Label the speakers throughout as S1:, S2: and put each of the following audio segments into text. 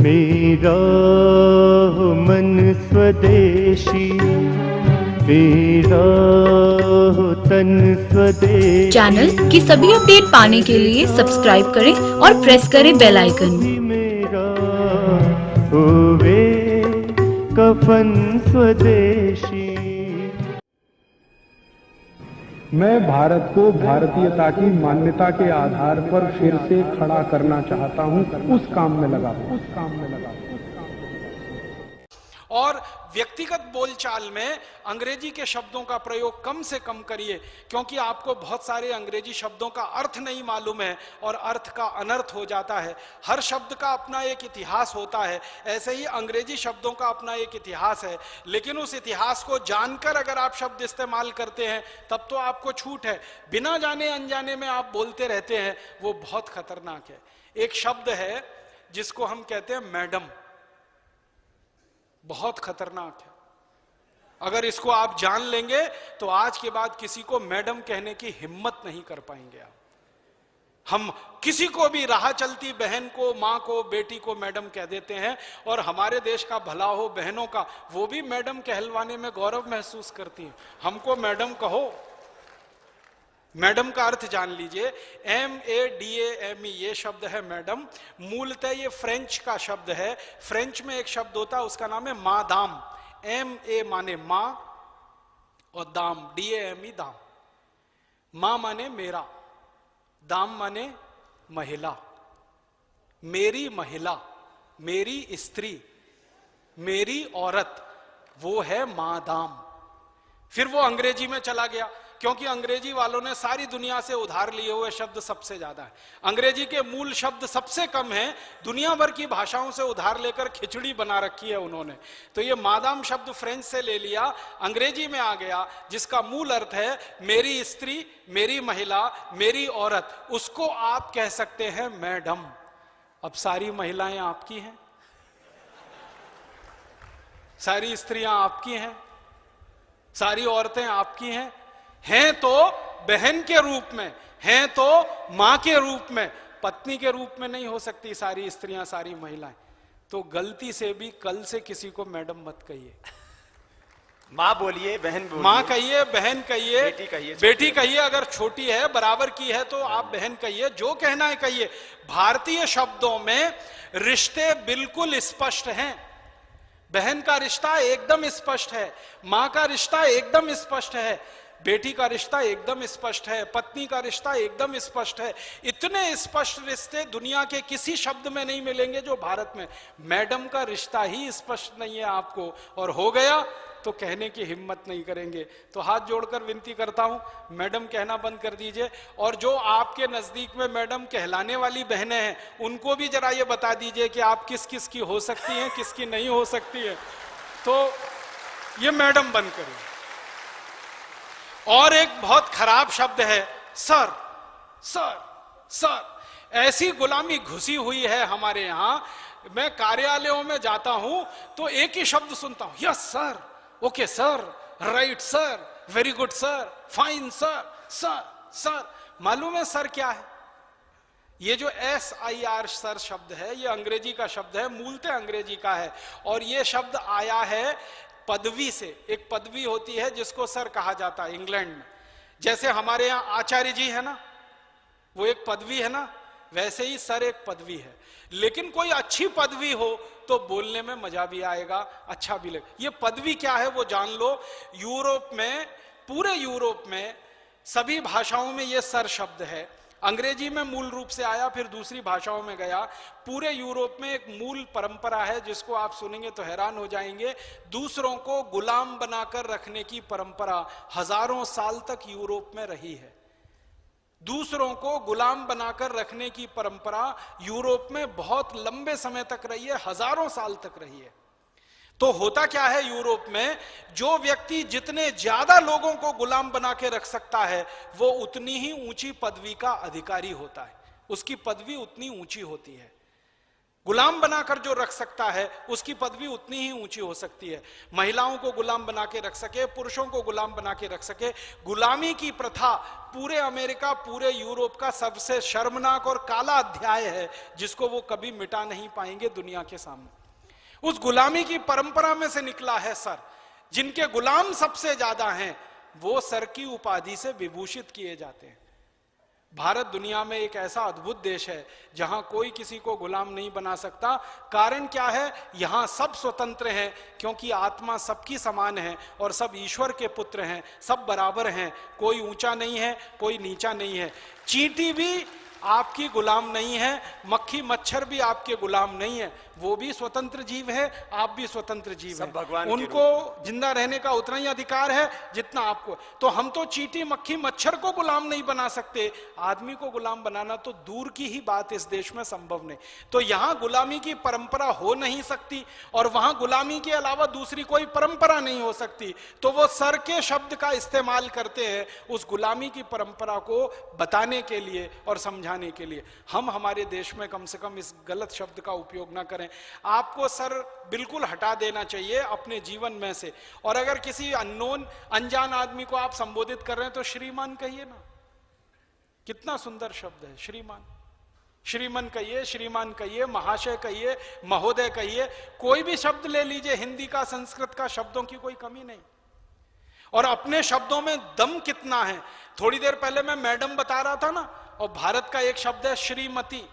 S1: मेरा हो मन स्वदेशी, मेरा हो तन स्वदेशी।
S2: चैनल की सभी अपडेट पाने के लिए सब्सक्राइब करें और प्रेस करें बेल आइकन।
S1: मेरा होवे कफन स्वदेशी।
S3: मैं भारत को भारतीयता की मान्यता के आधार पर फिर से खड़ा करना चाहता हूं, उस काम में लगा हूं।
S4: और व्यक्तिगत बोलचाल में अंग्रेजी के शब्दों का प्रयोग कम से कम करिए, क्योंकि आपको बहुत सारे अंग्रेजी शब्दों का अर्थ नहीं मालूम है और अर्थ का अनर्थ हो जाता है। हर शब्द का अपना एक इतिहास होता है, ऐसे ही अंग्रेजी शब्दों का अपना एक इतिहास है। लेकिन उस इतिहास को जानकर अगर आप शब्द इस्तेमाल करते हैं तब तो आपको छूट है। बिना जाने अनजाने में आप बोलते रहते हैं, वो बहुत खतरनाक है। एक शब्द है जिसको हम कहते हैं मैडम, बहुत खतरनाक है। अगर इसको आप जान लेंगे तो आज के बाद किसी को मैडम कहने की हिम्मत नहीं कर पाएंगे आप। हम किसी को भी राह चलती बहन को, मां को, बेटी को मैडम कह देते हैं, और हमारे देश का भला हो बहनों का, वो भी मैडम कहलवाने में गौरव महसूस करती हैं। हमको मैडम कहो। मैडम का अर्थ जान लीजिए, MADAME ये शब्द है मैडम। मूलतः ये फ्रेंच का शब्द है। फ्रेंच में एक शब्द होता है, उसका नाम है मादाम। MA माने मां और दाम DAME दाम। मां माने मेरा, दाम माने महिला। मेरी महिला, मेरी स्त्री, मेरी औरत, वो है मादाम। फिर वो अंग्रेजी में चला गया, क्योंकि अंग्रेजी वालों ने सारी दुनिया से उधार लिए हुए शब्द सबसे ज्यादा है। अंग्रेजी के मूल शब्द सबसे कम हैं, दुनिया भर की भाषाओं से उधार लेकर खिचड़ी बना रखी है उन्होंने। तो ये मादाम शब्द फ्रेंच से ले लिया, अंग्रेजी में आ गया, जिसका मूल अर्थ है मेरी स्त्री, मेरी महिला, मेरी औरत। उसको आप कह सकते हैं मैडम। अब सारी महिलाएं आपकी हैं, सारी स्त्रियां आपकी हैं, सारी औरतें आपकी हैं तो बहन के रूप में, हैं तो मां के रूप में, पत्नी के रूप में नहीं हो सकती सारी स्त्रियां, सारी महिलाएं। तो गलती से भी कल से किसी को मैडम मत कहिए।
S5: मां बोलिए, बहन बोलिए,
S4: मां कहिए, बहन कहिए, बेटी कहिए। अगर छोटी है, बराबर की है तो आप बहन कहिए, जो कहना है कहिए। भारतीय शब्दों में रिश्ते बिल्कुल स्पष्ट हैं। बहन का रिश्ता एकदम स्पष्ट है, मां का रिश्ता एकदम स्पष्ट है, बेटी का रिश्ता एकदम स्पष्ट है, पत्नी का रिश्ता एकदम स्पष्ट है। इतने स्पष्ट रिश्ते दुनिया के किसी शब्द में नहीं मिलेंगे जो भारत में। मैडम का रिश्ता ही स्पष्ट नहीं है आपको, और हो गया तो कहने की हिम्मत नहीं करेंगे। तो हाथ जोड़कर विनती करता हूं, मैडम कहना बंद कर दीजिए। और जो आपके नजदीक में मैडम कहलाने वाली बहनें हैं, उनको भी जरा ये बता दीजिए कि आप किस किस की हो सकती हैं, किसकी नहीं हो सकती है। तो ये मैडम बंद करिए। और एक बहुत खराब शब्द है सर, सर, सर। ऐसी गुलामी घुसी हुई है हमारे यहां। मैं कार्यालयों में जाता हूं तो एक ही शब्द सुनता हूं, yes sir, okay sir, right sir, very good sir, fine sir, sir, sir. मालूम है सर क्या है? ये जो SIR सर शब्द है, ये अंग्रेजी का शब्द है, मूलतः अंग्रेजी का है। और ये शब्द आया है पदवी से। एक पदवी होती है जिसको सर कहा जाता है इंग्लैंड में। जैसे हमारे यहाँ आचार्य जी है ना, वो एक पदवी है ना, वैसे ही सर एक पदवी है। लेकिन कोई अच्छी पदवी हो तो बोलने में मजा भी आएगा, अच्छा भी लगे। ये पदवी क्या है वो जान लो। यूरोप में, पूरे यूरोप में सभी भाषाओं में ये सर शब्द है। अंग्रेजी में मूल रूप से आया, फिर दूसरी भाषाओं में गया। पूरे यूरोप में एक मूल परंपरा है जिसको आप सुनेंगे तो हैरान हो जाएंगे। दूसरों को गुलाम बनाकर रखने की परंपरा हजारों साल तक यूरोप में रही है। दूसरों को गुलाम बनाकर रखने की परंपरा यूरोप में बहुत लंबे समय तक रही है, हजारों साल तक रही है। तो होता क्या है यूरोप में, जो व्यक्ति जितने ज्यादा लोगों को गुलाम बना के रख सकता है, वो उतनी ही ऊंची पदवी का अधिकारी होता है, उसकी पदवी उतनी ऊंची होती है। गुलाम बनाकर जो रख सकता है उसकी पदवी उतनी ही ऊंची हो सकती है। महिलाओं को गुलाम बना के रख सके, पुरुषों को गुलाम बना के रख सके। गुलामी की प्रथा पूरे अमेरिका, पूरे यूरोप का सबसे शर्मनाक और काला अध्याय है, जिसको वो कभी मिटा नहीं पाएंगे दुनिया के सामने। उस गुलामी की परंपरा में से निकला है सर। जिनके गुलाम सबसे ज्यादा हैं वो सर की उपाधि से विभूषित किए जाते हैं। भारत दुनिया में एक ऐसा अद्भुत देश है जहां कोई किसी को गुलाम नहीं बना सकता। कारण क्या है? यहां सब स्वतंत्र हैं, क्योंकि आत्मा सबकी समान है और सब ईश्वर के पुत्र हैं, सब बराबर हैं, कोई ऊंचा नहीं है, कोई नीचा नहीं है। चींटी भी आपकी गुलाम नहीं है, मक्खी मच्छर भी आपके गुलाम नहीं है, वो भी स्वतंत्र जीव है, आप भी स्वतंत्र जीव है।
S5: भगवान
S4: उनको जिंदा रहने का उतना ही अधिकार है जितना आपको। तो हम तो चींटी मक्खी मच्छर को गुलाम नहीं बना सकते, आदमी को गुलाम बनाना तो दूर की ही बात इस देश में संभव नहीं। तो यहां गुलामी की परंपरा हो नहीं सकती और वहां गुलामी के अलावा दूसरी कोई परंपरा नहीं हो सकती। तो वो सर के शब्द का इस्तेमाल करते हैं उस गुलामी की परंपरा को बताने के लिए और समझाने के लिए। हम हमारे देश में कम से कम इस गलत शब्द का उपयोग ना करें। आपको सर बिल्कुल हटा देना चाहिए अपने जीवन में से। और अगर किसी अननोन अनजान आदमी को आप संबोधित कर रहे हैं तो श्रीमान कहिए ना। कितना सुंदर शब्द है श्रीमान। श्रीमान कहिए, श्रीमान कहिए, महाशय कहिए, महोदय कहिए, कोई भी शब्द ले लीजिए, हिंदी का संस्कृत का, शब्दों की कोई कमी नहीं। और अपने शब्दों में दम कितना है। थोड़ी देर पहले मैं मैडम बता रहा था ना, और भारत का एक शब्द है श्रीमती।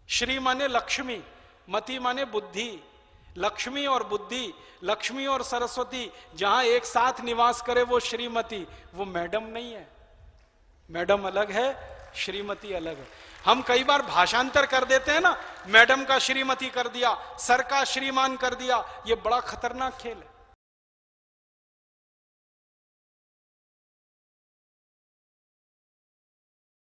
S4: श्री माने लक्ष्मी, मति माने बुद्धि। लक्ष्मी और बुद्धि, लक्ष्मी और सरस्वती जहां एक साथ निवास करे वो श्रीमती, वो मैडम नहीं है। मैडम अलग है, श्रीमती अलग है। हम कई बार भाषांतर कर देते हैं ना, मैडम का श्रीमती कर दिया, सर का श्रीमान कर दिया। ये बड़ा खतरनाक खेल है।